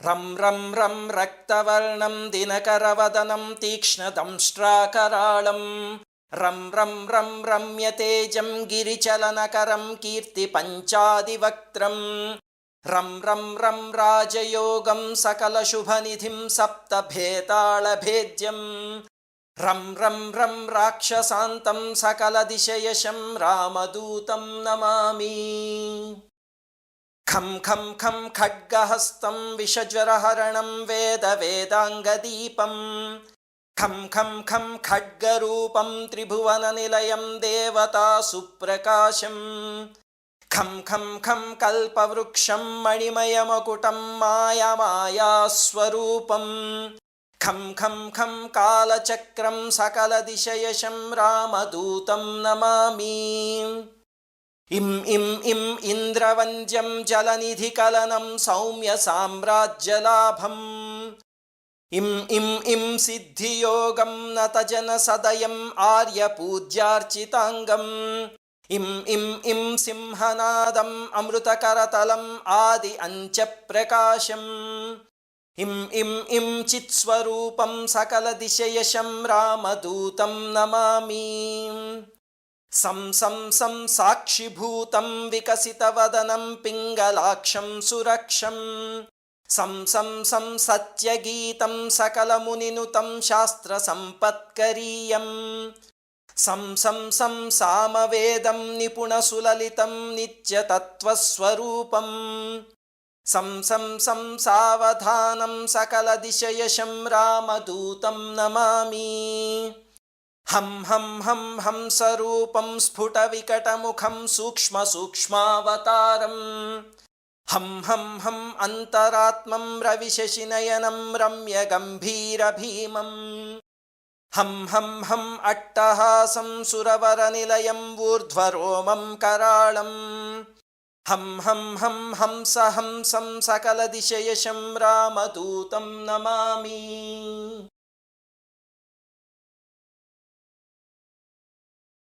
रं रं रं रक्तवर्णं दिनकरवदनं तीक्ष्णदंष्ट्राकराळं रं रं रं रम्यतेजं गिरिचलनकरं कीर्तिपञ्चादिवक्त्रं रं रं रं राजयोगं सकलशुभनिधिं सप्तभेतालभेद्यं रं रं रं राक्षसान्तं सकलदिशयशं रामदूतं नमामि। खं खं खं खड्गहस्तं विषज्वरहरणं वेदवेदाङ्गदीपं खं खं खं खड्गरूपं त्रिभुवननिलयं देवतासुप्रकाशं खं खं खं कल्पवृक्षं मणिमयमकुटं मायास्वरूपं खं खं खं कालचक्रं सकलदिशयशं रामदूतं नमामि। इं इं इं इन्द्रवन्द्यं जलनिधिकलनं सौम्यसाम्राज्यलाभम् इं इं इं सिद्धियोगं नतजनसदयम् आर्यपूज्यार्चिताङ्गम् इं इं इं सिंहनादम् अमृतकरतलम् आदि अञ्चप्रकाशम् इं इं इं चित्स्वरूपं सकलदिशयशं रामदूतं नमामि। सं सं सं साक्षिभूतं विकसितवदनं पिङ्गलाक्षं सुरक्षं सं सं सं सत्यगीतं सकलमुनिनुतं शास्त्रसम्पत्करीयं सं सं सं सामवेदं निपुणसुललितं नित्यतत्त्वस्वरूपं सं सं सं सावधानं सकलदिशयशं रामदूतं नमामि। हं हं हं हंसरूपं स्फुटविकटमुखं सूक्ष्मसूक्ष्मावतारम् हं हं हं अन्तरात्मं रविशशिनयनं रम्यगम्भीरभीमम् हं हं हं अट्टहासं सुरवरनिलयं ऊर्ध्वरोमं कराळम् हं हं हं हंसहंसं सकलदिशयशं रामदूतं नमामि।